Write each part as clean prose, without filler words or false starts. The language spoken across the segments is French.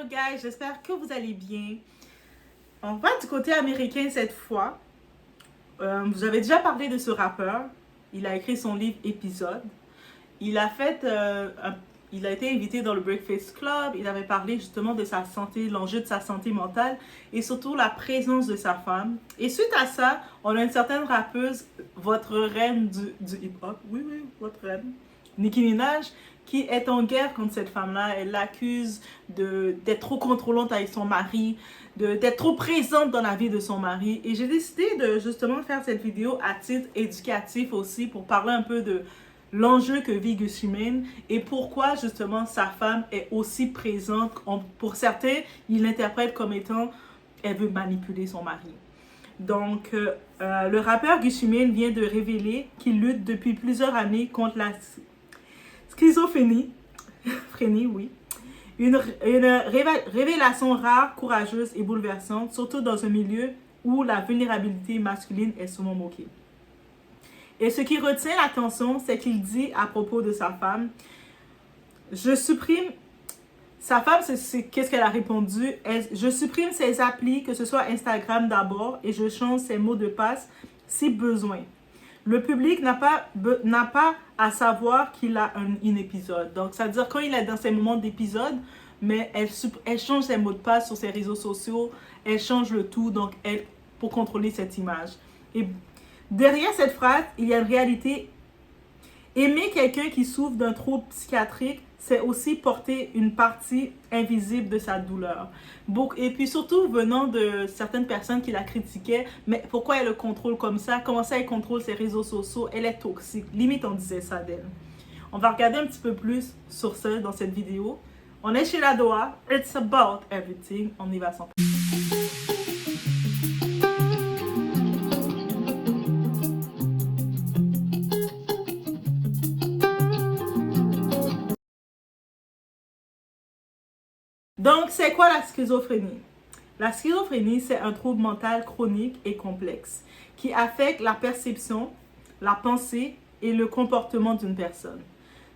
guys, j'espère que vous allez bien. On va du côté américain cette fois. Vous avez déjà parlé de ce rappeur. Il a écrit son livre Épisode. Il a été invité dans le Breakfast Club. Il avait parlé justement de sa santé, l'enjeu de sa santé mentale et surtout la présence de sa femme. Et suite à ça, on a une certaine rappeuse, votre reine du hip-hop, oui, votre reine, Nicki Minaj, qui est en guerre contre cette femme-là. Elle l'accuse d'être trop contrôlante avec son mari, d'être trop présente dans la vie de son mari. Et j'ai décidé de justement faire cette vidéo à titre éducatif aussi pour parler un peu de l'enjeu que vit Gucci Mane et pourquoi justement sa femme est aussi présente. Pour certains, ils l'interprètent comme étant elle veut manipuler son mari. Donc, le rappeur Gucci Mane vient de révéler qu'il lutte depuis plusieurs années contre la schizophrénie. Oui. Une révélation rare, courageuse et bouleversante, surtout dans un milieu où la vulnérabilité masculine est souvent moquée. Et ce qui retient l'attention, c'est qu'il dit à propos de sa femme, je supprime, sa femme, qu'est-ce qu'elle a répondu? Je supprime ses applis, que ce soit Instagram d'abord, et je change ses mots de passe si besoin. Le public n'a pas à savoir qu'il a un épisode. Donc, ça veut dire quand il est dans ses moments d'épisode, mais elle change ses mots de passe sur ses réseaux sociaux, elle change le tout, donc pour contrôler cette image. Et derrière cette phrase, il y a une réalité. Aimer quelqu'un qui souffre d'un trouble psychiatrique, c'est aussi porter une partie invisible de sa douleur. Et puis surtout venant de certaines personnes qui la critiquaient, mais pourquoi elle le contrôle comme ça? Comment ça elle contrôle ses réseaux sociaux? Elle est toxique. Limite, on disait ça d'elle. On va regarder un petit peu plus sur ça dans cette vidéo. On est chez la Doha. It's about everything. On y va sans plus. Donc, c'est quoi la schizophrénie? La schizophrénie, c'est un trouble mental chronique et complexe qui affecte la perception, la pensée et le comportement d'une personne.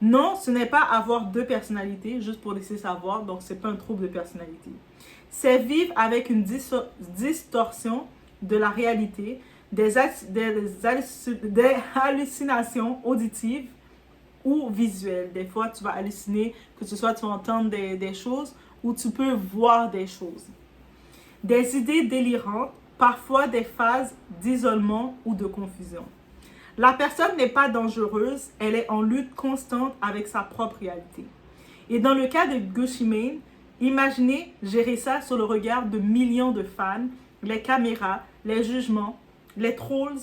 Non, ce n'est pas avoir deux personnalités, juste pour laisser savoir, donc ce n'est pas un trouble de personnalité. C'est vivre avec une distorsion de la réalité, des hallucinations auditives ou visuelles. Des fois, tu vas halluciner, que ce soit tu vas entendre des choses, où tu peux voir des choses. Des idées délirantes, parfois des phases d'isolement ou de confusion. La personne n'est pas dangereuse, elle est en lutte constante avec sa propre réalité. Et dans le cas de Gucci Mane, imaginez gérer ça sur le regard de millions de fans, les caméras, les jugements, les trolls.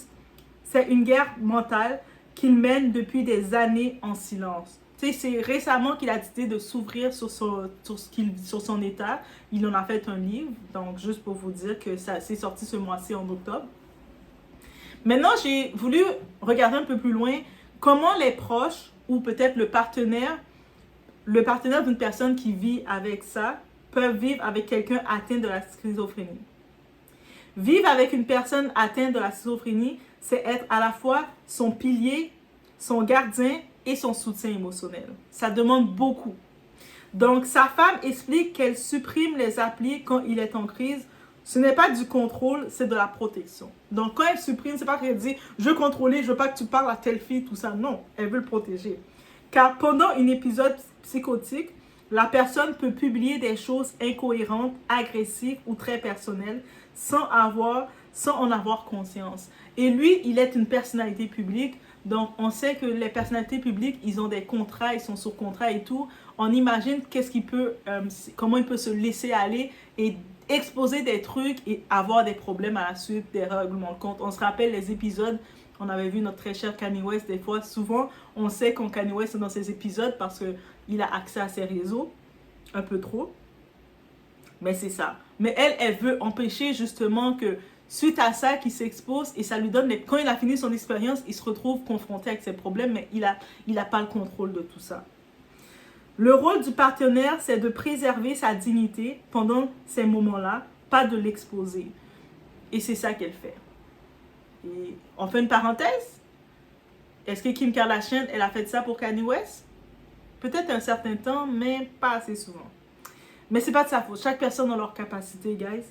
C'est une guerre mentale qu'il mène depuis des années en silence. C'est récemment qu'il a décidé de s'ouvrir sur son état. Il en a fait un livre, donc juste pour vous dire que ça s'est sorti ce mois-ci en octobre. Maintenant, j'ai voulu regarder un peu plus loin comment les proches ou peut-être le partenaire d'une personne qui vit avec ça peuvent vivre avec quelqu'un atteint de la schizophrénie. Vivre avec une personne atteinte de la schizophrénie, c'est être à la fois son pilier, son gardien et son soutien émotionnel. Ça demande beaucoup. Donc, sa femme explique qu'elle supprime les applis quand il est en crise. Ce n'est pas du contrôle, c'est de la protection. Donc, quand elle supprime, c'est pas qu'elle dit « je veux contrôler, je veux pas que tu parles à telle fille, tout ça ». Non, elle veut le protéger. Car pendant un épisode psychotique, la personne peut publier des choses incohérentes, agressives ou très personnelles sans en avoir conscience. Et lui, il est une personnalité publique. Donc, on sait que les personnalités publiques, ils ont des contrats, ils sont sur contrat et tout. On imagine comment il peut se laisser aller et exposer des trucs et avoir des problèmes à la suite, des règlements de compte. On se rappelle les épisodes, on avait vu notre très cher Kanye West des fois. Souvent, on sait quand Kanye West est dans ses épisodes parce qu'il a accès à ses réseaux, un peu trop. Mais c'est ça. Mais elle veut empêcher justement que suite à ça, qu'il s'expose et ça lui donne... Quand il a fini son expérience, il se retrouve confronté avec ses problèmes, mais il a pas le contrôle de tout ça. Le rôle du partenaire, c'est de préserver sa dignité pendant ces moments-là, pas de l'exposer. Et c'est ça qu'elle fait. Et on fait une parenthèse. Est-ce que Kim Kardashian, elle a fait ça pour Kanye West? Peut-être un certain temps, mais pas assez souvent. Mais c'est pas de sa faute. Chaque personne a leur capacité, guys.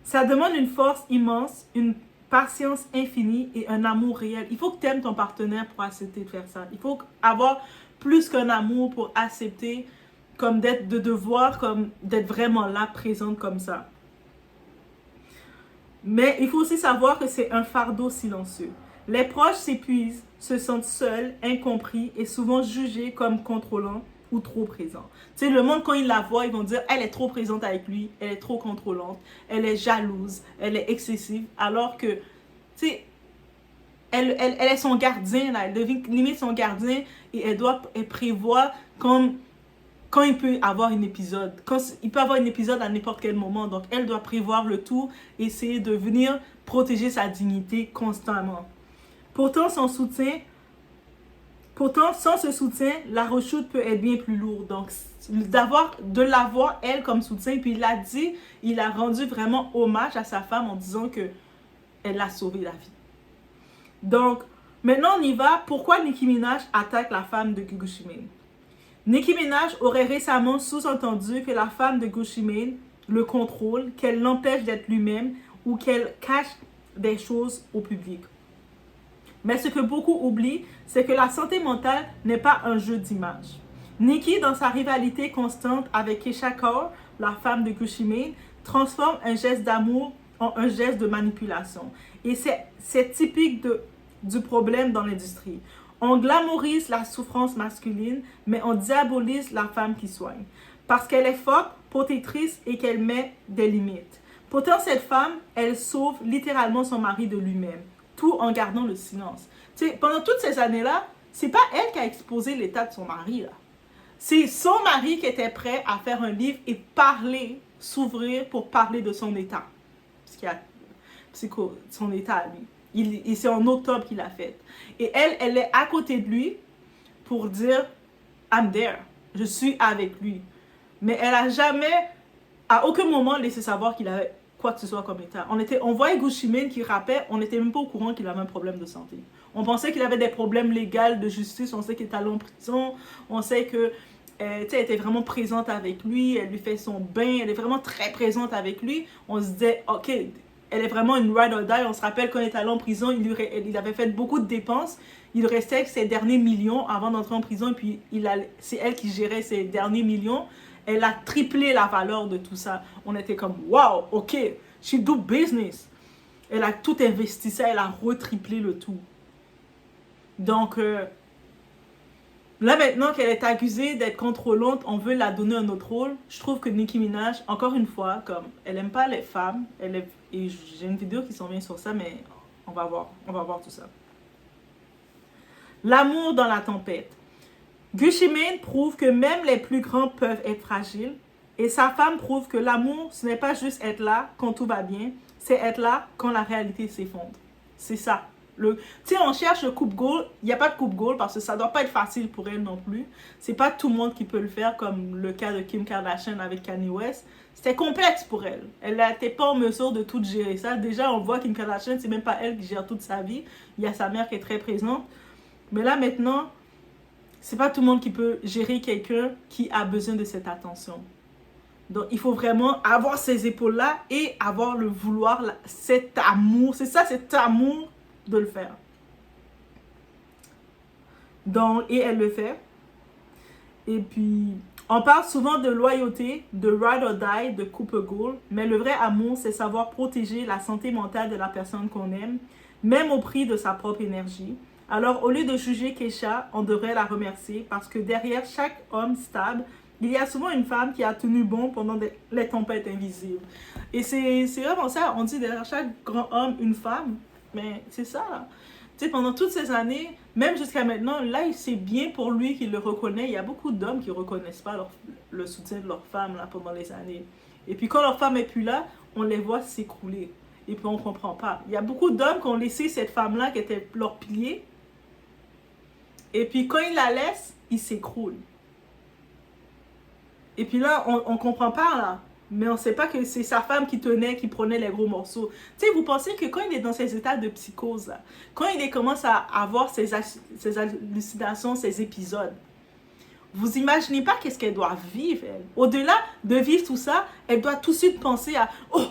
Ça demande une force immense, une patience infinie et un amour réel. Il faut que tu aimes ton partenaire pour accepter de faire ça. Il faut avoir plus qu'un amour pour accepter comme d'être de devoir, comme d'être vraiment là, présente comme ça. Mais il faut aussi savoir que c'est un fardeau silencieux. Les proches s'épuisent, se sentent seuls, incompris et souvent jugés comme contrôlants ou trop présents. Tu sais, le monde, quand ils la voient, ils vont dire « Elle est trop présente avec lui, elle est trop contrôlante, elle est jalouse, elle est excessive. » Alors que, tu sais, elle est son gardien, là. Elle devient limite son gardien et elle prévoit comme quand il peut avoir un épisode. Il peut avoir un épisode à n'importe quel moment. Donc, elle doit prévoir le tout, essayer de venir protéger sa dignité constamment. Pourtant, sans ce soutien, la rechute peut être bien plus lourde. Donc, de l'avoir, elle, comme soutien, puis il a rendu vraiment hommage à sa femme en disant que elle l'a sauvé la vie. Donc, maintenant, on y va. Pourquoi Nicki Minaj attaque la femme de Gucci Mane? Nicki Minaj aurait récemment sous-entendu que la femme de Gucci Mane le contrôle, qu'elle l'empêche d'être lui-même ou qu'elle cache des choses au public. Mais ce que beaucoup oublient, c'est que la santé mentale n'est pas un jeu d'image. Nicki, dans sa rivalité constante avec Keyshia Cole, la femme de Gucci Mane, transforme un geste d'amour en un geste de manipulation. Et c'est typique du problème dans l'industrie. On glamourise la souffrance masculine, mais on diabolise la femme qui soigne. Parce qu'elle est forte, protectrice et qu'elle met des limites. Pourtant, cette femme, elle sauve littéralement son mari de lui-même, tout en gardant le silence. Tu sais, pendant toutes ces années-là, c'est pas elle qui a exposé l'état de son mari, là. C'est son mari qui était prêt à faire un livre et s'ouvrir pour parler de son état. Son état à lui. Et c'est en octobre qu'il l'a fait. Et elle est à côté de lui pour dire « I'm there ». Je suis avec lui. Mais elle a jamais, à aucun moment, laissé savoir qu'il avait quoi que ce soit comme état. On voyait Gucci Mane qui rappait, on n'était même pas au courant qu'il avait un problème de santé. On pensait qu'il avait des problèmes légaux de justice, on sait qu'il est allé en prison, on sait que elle était vraiment présente avec lui, elle lui fait son bain, elle est vraiment très présente avec lui. On se disait, ok, elle est vraiment une ride or die. On se rappelle quand il est allé en prison, il avait fait beaucoup de dépenses. Il restait avec ses derniers millions avant d'entrer en prison. Et puis, c'est elle qui gérait ses derniers millions. Elle a triplé la valeur de tout ça. On était comme, wow, ok, she do business. Elle a tout investi ça, elle a retriplé le tout. Donc, là maintenant qu'elle est accusée d'être contrôlante, on veut la donner un autre rôle. Je trouve que Nicki Minaj, encore une fois, comme elle aime pas les femmes, et j'ai une vidéo qui s'en vient sur ça, mais on va voir tout ça. L'amour dans la tempête. Gucci Mane prouve que même les plus grands peuvent être fragiles, et sa femme prouve que l'amour, ce n'est pas juste être là quand tout va bien, c'est être là quand la réalité s'effondre. C'est ça. Tu sais, on cherche le coupe-goal. Il n'y a pas de coupe-goal parce que ça ne doit pas être facile pour elle non plus. C'est pas tout le monde qui peut le faire, comme le cas de Kim Kardashian avec Kanye West. C'était complexe pour elle. Elle n'était pas en mesure de tout gérer ça. Déjà, on voit Kim Kardashian, c'est même pas elle qui gère toute sa vie. Il y a sa mère qui est très présente. Mais là, maintenant, c'est pas tout le monde qui peut gérer quelqu'un qui a besoin de cette attention. Donc, il faut vraiment avoir ces épaules-là et avoir le vouloir, cet amour. C'est ça, cet amour de le faire. Donc, et elle le fait. Et puis, on parle souvent de loyauté, de ride or die, de coupe-goal, mais le vrai amour, c'est savoir protéger la santé mentale de la personne qu'on aime, même au prix de sa propre énergie. Alors, au lieu de juger Keyshia, on devrait la remercier parce que derrière chaque homme stable, il y a souvent une femme qui a tenu bon pendant les tempêtes invisibles. Et c'est vraiment ça, on dit derrière chaque grand homme, une femme. Mais c'est ça, là. Tu sais, pendant toutes ces années, même jusqu'à maintenant, là, c'est bien pour lui qu'il le reconnaît. Il y a beaucoup d'hommes qui ne reconnaissent pas le soutien de leur femme, là, pendant les années. Et puis, quand leur femme n'est plus là, on les voit s'écrouler. Et puis, on ne comprend pas. Il y a beaucoup d'hommes qui ont laissé cette femme-là, qui était leur pilier. Et puis, quand ils la laissent, ils s'écroulent. Et puis là, on ne comprend pas, là. Mais on ne sait pas que c'est sa femme qui prenait les gros morceaux. Tu sais, vous pensez que quand il est dans ces états de psychose, là, quand il commence à avoir ces hallucinations, ces épisodes, Vous imaginez pas qu'est-ce qu'elle doit vivre, elle. Au-delà de vivre tout ça, elle doit tout de suite penser à « Oh,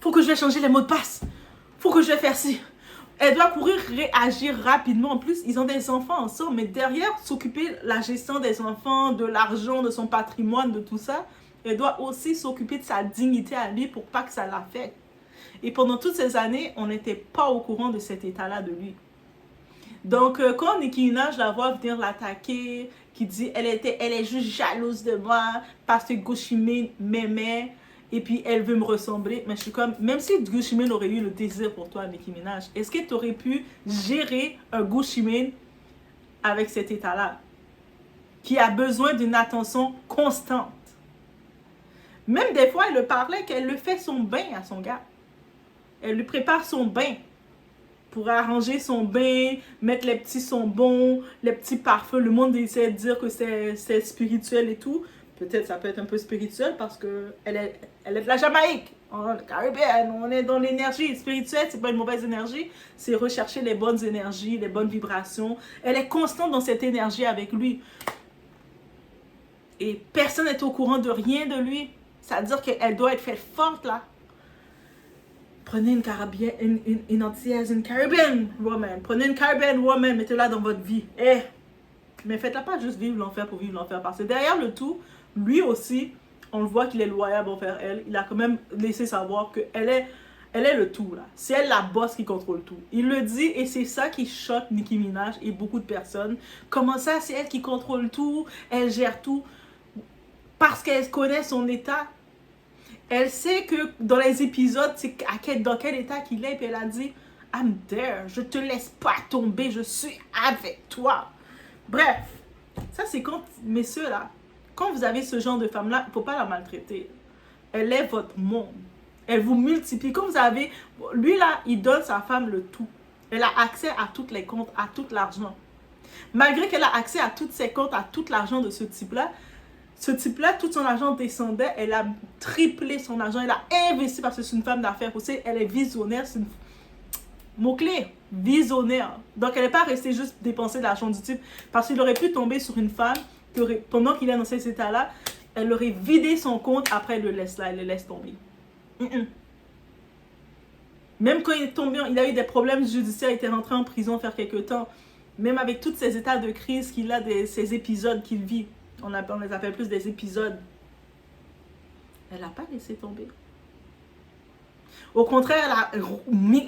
faut que je vais changer les mots de passe. Faut que je vais faire ci. » Elle doit courir, réagir rapidement. En plus, ils ont des enfants ensemble. Mais derrière, s'occuper de la gestion des enfants, de l'argent, de son patrimoine, de tout ça, elle doit aussi s'occuper de sa dignité à lui pour pas que ça l'affecte. Et pendant toutes ces années, on n'était pas au courant de cet état-là de lui. Donc, quand Nicki Minaj la voit venir l'attaquer, qui dit elle est juste jalouse de moi parce que Gucci Mane m'aimait et puis elle veut me ressembler. Mais je suis comme, même si Gucci Mane aurait eu le désir pour toi, Nicki Minaj, est-ce que tu aurais pu gérer un Gucci Mane avec cet état-là qui a besoin d'une attention constante? Même des fois, elle le parlait qu'elle le fait son bain à son gars. Elle lui prépare son bain pour arranger son bain, mettre les petits sons bons, les petits parfums. Le monde essaie de dire que c'est spirituel et tout. Peut-être ça peut être un peu spirituel parce que elle est de la Jamaïque, Caribéenne. On est dans l'énergie spirituelle, c'est pas une mauvaise énergie. C'est rechercher les bonnes énergies, les bonnes vibrations. Elle est constante dans cette énergie avec lui. Et personne n'est au courant de rien de lui. Ça veut dire qu'elle doit être faite forte là. Prenez une antillaise, une Caribbean woman. Prenez une Caribbean woman, mettez-la dans votre vie. Mais faites-la pas juste vivre l'enfer pour vivre l'enfer. Parce que derrière le tout, lui aussi, on le voit qu'il est loyal envers elle. Il a quand même laissé savoir qu'elle est le tout là. C'est elle la boss qui contrôle tout. Il le dit et c'est ça qui choque Nicki Minaj et beaucoup de personnes. Comment ça, c'est elle qui contrôle tout, elle gère tout. Parce qu'elle connaît son état. Elle sait que dans les épisodes, c'est dans quel état qu'il est. Puis elle a dit, I'm there. Je te laisse pas tomber. Je suis avec toi. Bref, ça c'est quand, messieurs là, quand vous avez ce genre de femme-là, il ne faut pas la maltraiter. Elle est votre monde. Elle vous multiplie. Quand vous avez, lui là, il donne sa femme le tout. Elle a accès à tous les comptes, à tout l'argent. Malgré qu'elle a accès à tous ses comptes, à tout l'argent de ce type-là, tout son argent descendait, elle a triplé son argent, elle a investi parce que c'est une femme d'affaires aussi, elle est visionnaire, c'est une mot-clé, visionnaire. Donc elle n'est pas restée juste dépenser de l'argent du type, parce qu'il aurait pu tomber sur une femme, pendant qu'il est dans cet état-là, elle aurait vidé son compte, après elle le laisse là, elle le laisse tomber. Même quand il est tombé, il a eu des problèmes judiciaires, il était rentré en prison faire quelques temps, même avec tous ces états de crise qu'il a, ces épisodes qu'il vit. On les appelle plus des épisodes. Elle n'a pas laissé tomber. Au contraire,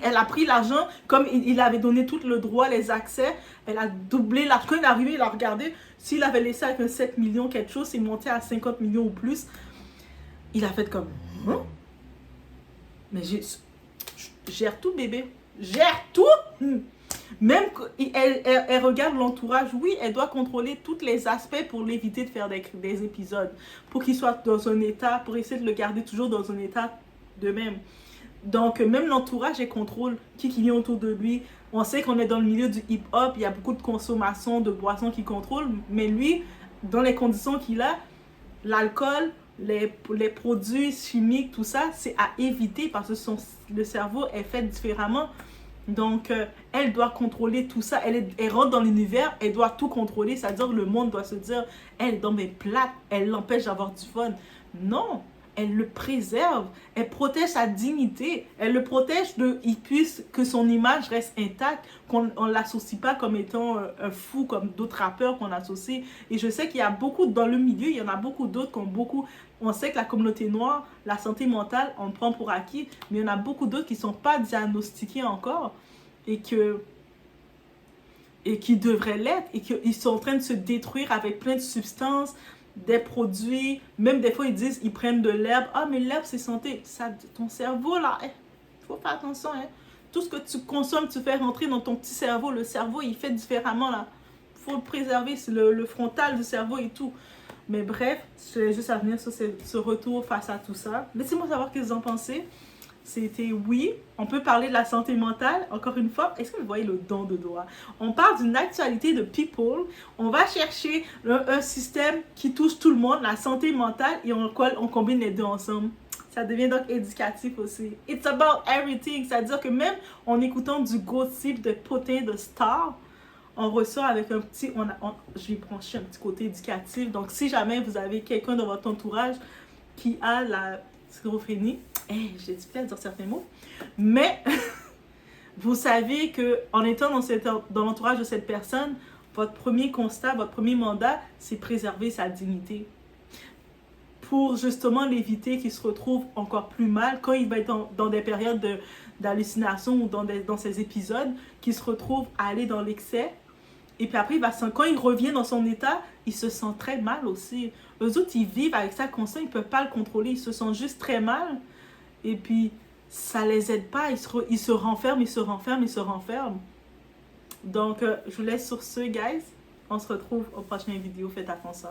elle a pris l'argent, comme il avait donné tout le droit, les accès, elle a doublé l'argent. Quand il est arrivé, il a regardé, s'il avait laissé avec un 7 millions quelque chose, c'est monté à 50 millions ou plus. Il a fait comme, mais gère tout bébé, gère tout. Même elle regarde l'entourage, oui, elle doit contrôler tous les aspects pour l'éviter de faire des épisodes, pour qu'il soit dans un état, pour essayer de le garder toujours dans un état de même. Donc, même l'entourage, elle contrôle qui est autour de lui. On sait qu'on est dans le milieu du hip-hop, il y a beaucoup de consommation de boissons qui contrôlent, mais lui, dans les conditions qu'il a, l'alcool, les produits chimiques, tout ça, c'est à éviter parce que le cerveau est fait différemment. Donc, elle doit contrôler tout ça. Elle rentre dans l'univers, elle doit tout contrôler. C'est-à-dire que le monde doit se dire, elle est dans mes plates, elle l'empêche d'avoir du fun. Non, elle le préserve, elle protège sa dignité, elle le protège que son image reste intacte, qu'on ne l'associe pas comme étant un fou, comme d'autres rappeurs qu'on associe. Et je sais qu'il y a beaucoup, dans le milieu, il y en a beaucoup d'autres qui ont beaucoup... On sait que la communauté noire, la santé mentale, on prend pour acquis, mais il y en a beaucoup d'autres qui ne sont pas diagnostiqués encore et qui devraient l'être et qu'ils sont en train de se détruire avec plein de substances, des produits, même des fois ils disent, ils prennent de l'herbe. Ah, mais l'herbe c'est santé. Ça, ton cerveau là, faut faire attention. Tout ce que tu consommes, tu fais rentrer dans ton petit cerveau. Le cerveau, il fait différemment là. Faut le préserver, c'est le frontal du cerveau et tout. Mais bref, je vais juste à venir sur ce retour face à tout ça. Laissez-moi savoir ce que vous en pensez. C'était oui, on peut parler de la santé mentale. Encore une fois, est-ce que vous voyez le don de doigt? On parle d'une actualité de people. On va chercher un système qui touche tout le monde, la santé mentale, et on combine les deux ensemble. Ça devient donc éducatif aussi. It's about everything. C'est-à-dire que même en écoutant du gossip de potins de stars, on ressort avec un petit, je vais brancher un petit côté éducatif. Donc, si jamais vous avez quelqu'un dans votre entourage qui a la schizophrénie, j'ai du plaisir à dire certains mots, mais vous savez que en étant dans l'entourage de cette personne, votre premier constat, votre premier mandat, c'est préserver sa dignité. Pour justement l'éviter qu'il se retrouve encore plus mal quand il va être dans des périodes d'hallucination ou dans ces épisodes, qu'il se retrouve à aller dans l'excès. Et puis après, quand il revient dans son état, il se sent très mal aussi. Eux autres, ils vivent avec ça conscient, ils ne peuvent pas le contrôler, ils se sentent juste très mal. Et puis, ça les aide pas, ils se renferment. Donc, je vous laisse sur ce, guys. On se retrouve aux prochaines vidéos. Faites attention.